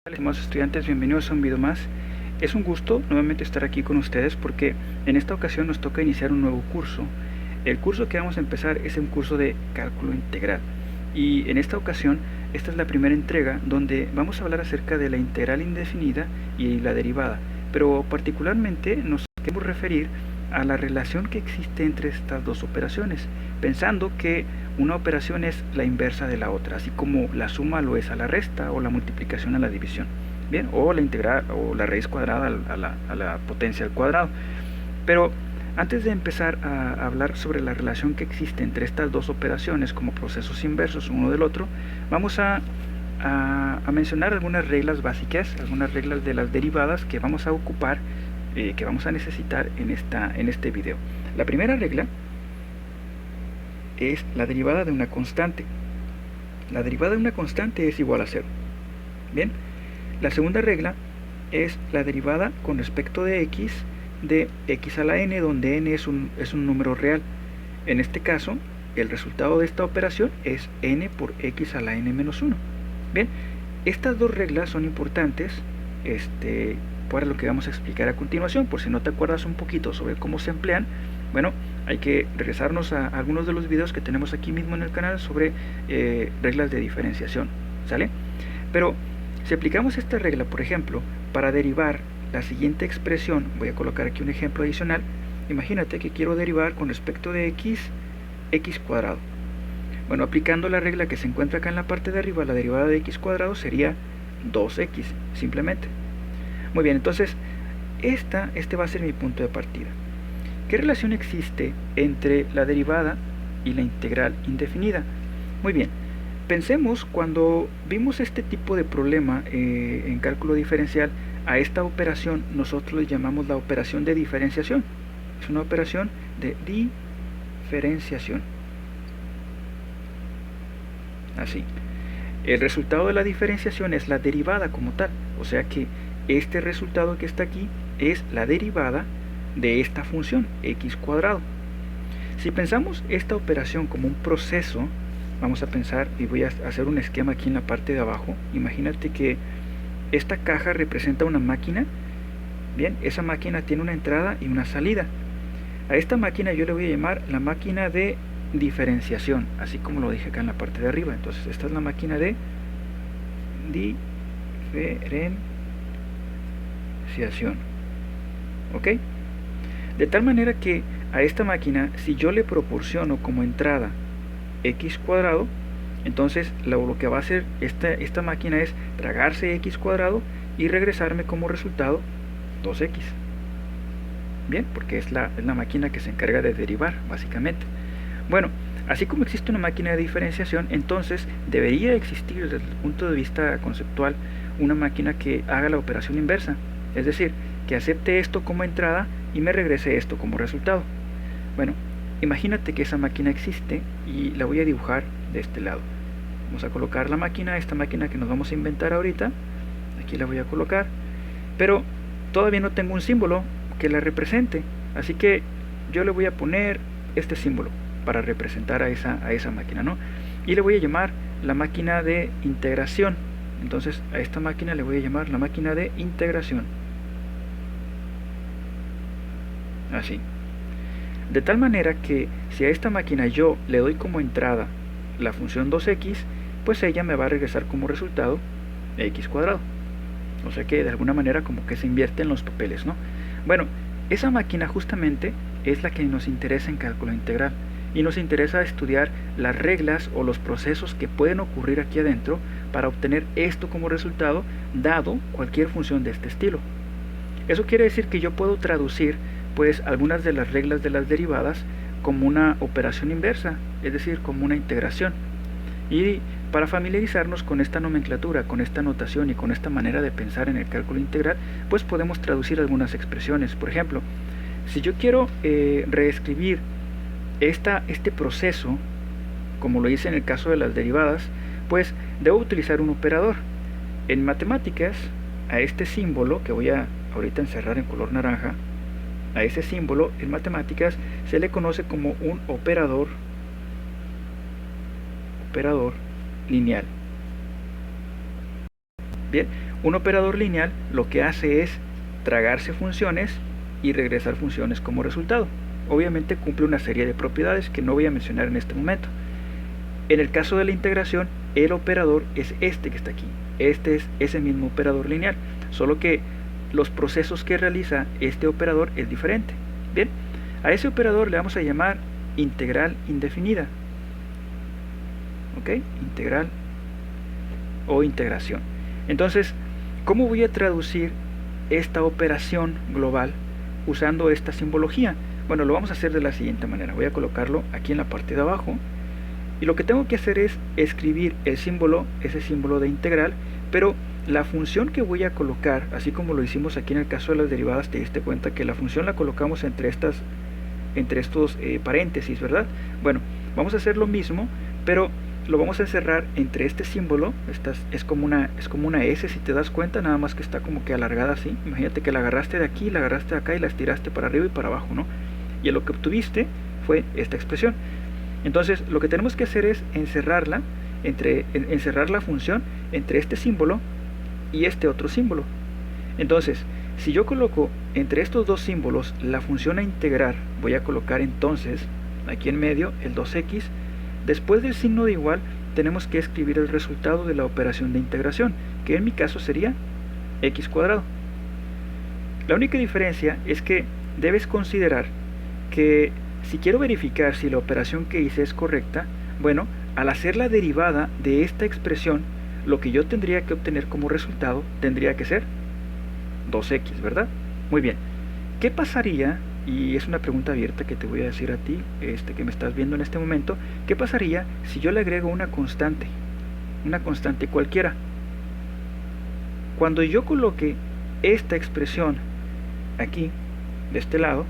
Estimados estudiantes, bienvenidos a un video más. Es un gusto nuevamente estar aquí con ustedes porque en esta ocasión nos toca iniciar un nuevo curso. El curso que vamos a empezar es un curso de cálculo integral y en esta ocasión esta es la primera entrega donde vamos a hablar acerca de la integral indefinida y la derivada, pero particularmente nos queremos referir a la relación que existe entre estas dos operaciones, pensando que una operación es la inversa de la otra, así como la suma lo es a la resta o la multiplicación a la división, bien, o la integral o la raíz cuadrada a la potencia al cuadrado. Pero antes de empezar a hablar sobre la relación que existe entre estas dos operaciones como procesos inversos uno del otro, vamos a mencionar algunas reglas básicas, algunas reglas de las derivadas que vamos a ocupar, que vamos a necesitar en este video. La primera regla es la derivada de una constante. La derivada de una constante es igual a 0. Bien, la segunda regla es la derivada con respecto de x a la n, donde n es un número real. En este caso, el resultado de esta operación es n por x a la n menos 1. Bien, estas dos reglas son importantes para lo que vamos a explicar a continuación. Por si no te acuerdas un poquito sobre cómo se emplean, bueno, hay que regresarnos a algunos de los videos que tenemos aquí mismo en el canal sobre reglas de diferenciación, ¿sale? Pero si aplicamos esta regla, por ejemplo, para derivar la siguiente expresión, voy a colocar aquí un ejemplo adicional. Imagínate que quiero derivar con respecto de x cuadrado. Bueno, aplicando la regla que se encuentra acá en la parte de arriba, la derivada de x cuadrado sería 2x, simplemente. Muy bien, entonces este va a ser mi punto de partida. ¿Qué relación existe entre la derivada y la integral indefinida? Muy bien, pensemos cuando vimos este tipo de problema en cálculo diferencial. A esta operación nosotros le llamamos la operación de diferenciación. Es una operación de diferenciación. Así. El resultado de la diferenciación es la derivada como tal. O sea que este resultado que está aquí es la derivada de esta función x cuadrado. Si pensamos esta operación como un proceso, vamos a pensar, y voy a hacer un esquema aquí en la parte de abajo. Imagínate que esta caja representa una máquina. Bien, esa máquina tiene una entrada y una salida. A esta máquina yo le voy a llamar la máquina de diferenciación, así como lo dije acá en la parte de arriba. Entonces esta es la máquina de diferenciación. ¿Ok? De tal manera que a esta máquina, si yo le proporciono como entrada x cuadrado, entonces lo que va a hacer esta máquina es tragarse x cuadrado y regresarme como resultado 2x. Bien, porque es la máquina que se encarga de derivar, básicamente. Bueno, así como existe una máquina de diferenciación, entonces debería existir desde el punto de vista conceptual una máquina que haga la operación inversa, es decir, que acepte esto como entrada y me regrese esto como resultado. Bueno, imagínate que esa máquina existe y la voy a dibujar de este lado. Vamos a colocar la máquina, esta máquina que nos vamos a inventar ahorita. Aquí la voy a colocar, pero todavía no tengo un símbolo que la represente, así que yo le voy a poner este símbolo para representar a esa máquina, ¿no? Y le voy a llamar la máquina de integración. Entonces a esta máquina le voy a llamar la máquina de integración. Así. De tal manera que si a esta máquina yo le doy como entrada la función 2x, pues ella me va a regresar como resultado x cuadrado. O sea que de alguna manera como que se invierten los papeles, ¿no? Bueno, esa máquina justamente es la que nos interesa en cálculo integral. Y nos interesa estudiar las reglas o los procesos que pueden ocurrir aquí adentro para obtener esto como resultado, dado cualquier función de este estilo. Eso quiere decir que yo puedo traducir pues algunas de las reglas de las derivadas como una operación inversa, es decir, como una integración. Y para familiarizarnos con esta nomenclatura, con esta notación y con esta manera de pensar en el cálculo integral, pues podemos traducir algunas expresiones. Por ejemplo, si yo quiero reescribir este proceso, como lo hice en el caso de las derivadas, pues debo utilizar un operador. En matemáticas, a este símbolo, que voy a ahorita encerrar en color naranja, a ese símbolo en matemáticas se le conoce como un operador lineal. Bien, Un operador lineal lo que hace es tragarse funciones y regresar funciones como resultado. Obviamente cumple una serie de propiedades que no voy a mencionar en este momento. En el caso de la integración, el operador es este que está aquí. Este es ese mismo operador lineal, solo que los procesos que realiza este operador es diferente. Bien, a ese operador le vamos a llamar integral indefinida. ¿Ok? Integral o integración. Entonces, ¿cómo voy a traducir esta operación global usando esta simbología? Bueno, lo vamos a hacer de la siguiente manera. Voy a colocarlo aquí en la parte de abajo. Y lo que tengo que hacer es escribir el símbolo, ese símbolo de integral, pero la función que voy a colocar, así como lo hicimos aquí en el caso de las derivadas, te diste cuenta que la función la colocamos entre estos paréntesis, ¿verdad? Bueno, vamos a hacer lo mismo, pero lo vamos a encerrar entre este símbolo. Es como una S, si te das cuenta, nada más que está como que alargada así. Imagínate que la agarraste de aquí, la agarraste de acá y la estiraste para arriba y para abajo, ¿no? Y lo que obtuviste fue esta expresión. Entonces lo que tenemos que hacer es encerrar la función entre este símbolo y este otro símbolo. Entonces, si yo coloco entre estos dos símbolos la función a integrar, voy a colocar entonces aquí en medio el 2x. Después del signo de igual tenemos que escribir el resultado de la operación de integración, que en mi caso sería x cuadrado. La única diferencia es que debes considerar que si quiero verificar si la operación que hice es correcta, bueno, al hacer la derivada de esta expresión, lo que yo tendría que obtener como resultado tendría que ser 2x, ¿verdad? Muy bien. ¿Qué pasaría? Y es una pregunta abierta que te voy a decir a ti, que me estás viendo en este momento. ¿Qué pasaría si yo le agrego una constante cualquiera? Cuando yo coloque esta expresión aquí, de este lado,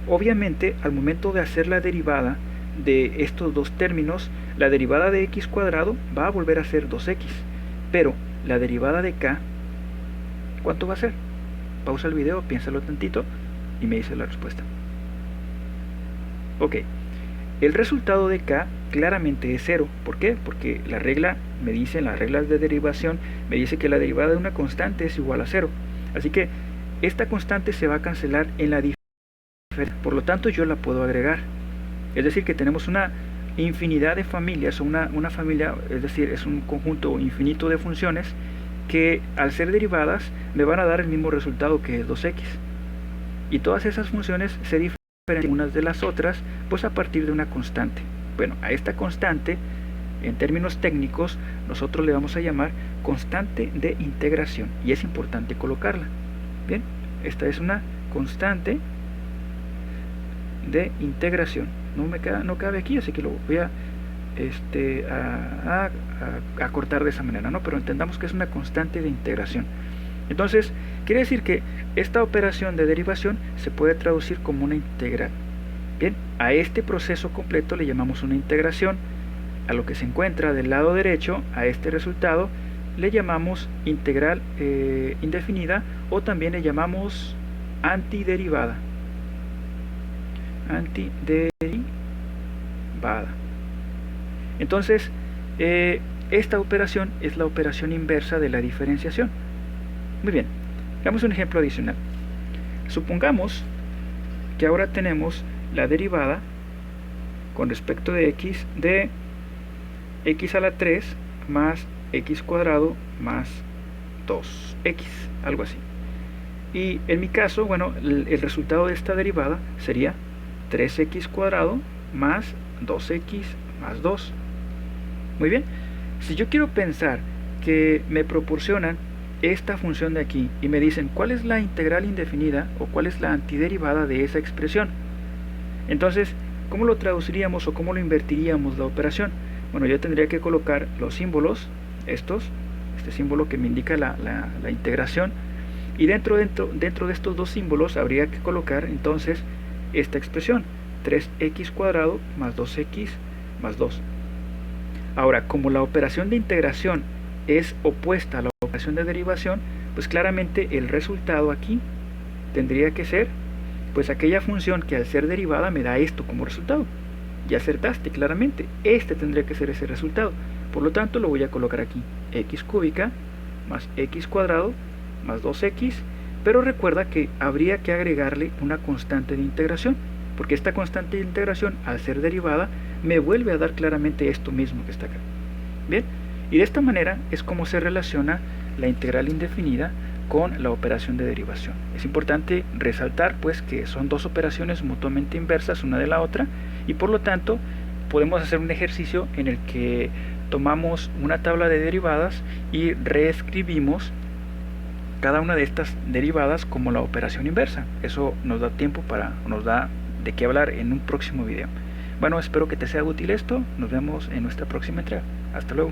obviamente al momento de hacer la derivada de estos dos términos, la derivada de x cuadrado va a volver a ser 2x, pero la derivada de k, ¿cuánto va a ser? Pausa el video, piénsalo tantito y me dice la respuesta. Ok, el resultado de k claramente es 0. ¿Por qué? Porque la regla me dice, en las reglas de derivación, me dice que la derivada de una constante es igual a 0. Así que esta constante se va a cancelar en la diferencia. Por lo tanto, yo la puedo agregar. Es decir, que tenemos una infinidad de familias, o una familia, es decir, es un conjunto infinito de funciones que al ser derivadas me van a dar el mismo resultado que es 2x. Y todas esas funciones se diferencian unas de las otras, pues a partir de una constante. Bueno, a esta constante, en términos técnicos, nosotros le vamos a llamar constante de integración. Y es importante colocarla. Bien, esta es una constante de integración. No cabe aquí, así que lo voy a cortar de esa manera, ¿no? Pero entendamos que es una constante de integración. Entonces, quiere decir que esta operación de derivación se puede traducir como una integral. Bien, a este proceso completo le llamamos una integración. A lo que se encuentra del lado derecho, a este resultado, le llamamos integral indefinida, o también le llamamos antiderivada. Entonces, esta operación es la operación inversa de la diferenciación. Muy bien, veamos un ejemplo adicional. Supongamos que ahora tenemos la derivada con respecto de x de x a la 3 más x cuadrado más 2x, algo así. Y en mi caso, bueno, el resultado de esta derivada sería 3x cuadrado más 2x más 2. Muy bien, si yo quiero pensar que me proporcionan esta función de aquí y me dicen cuál es la integral indefinida o cuál es la antiderivada de esa expresión, entonces, ¿cómo lo traduciríamos o cómo lo invertiríamos la operación? Bueno, yo tendría que colocar los símbolos, este símbolo que me indica la integración, y dentro de estos dos símbolos habría que colocar entonces esta expresión, 3x cuadrado más 2x más 2. Ahora, como la operación de integración es opuesta a la operación de derivación, pues claramente el resultado aquí tendría que ser pues aquella función que al ser derivada me da esto como resultado. Ya acertaste claramente, este tendría que ser ese resultado. Por lo tanto, lo voy a colocar aquí, x cúbica más x cuadrado más 2x, pero recuerda que habría que agregarle una constante de integración, porque esta constante de integración, al ser derivada, me vuelve a dar claramente esto mismo que está acá. Bien, y de esta manera es como se relaciona la integral indefinida con la operación de derivación. Es importante resaltar pues que son dos operaciones mutuamente inversas una de la otra, y por lo tanto podemos hacer un ejercicio en el que tomamos una tabla de derivadas y reescribimos cada una de estas derivadas como la operación inversa. Eso nos da tiempo nos da de qué hablar en un próximo video. Bueno, espero que te sea útil esto. Nos vemos en nuestra próxima entrega. Hasta luego.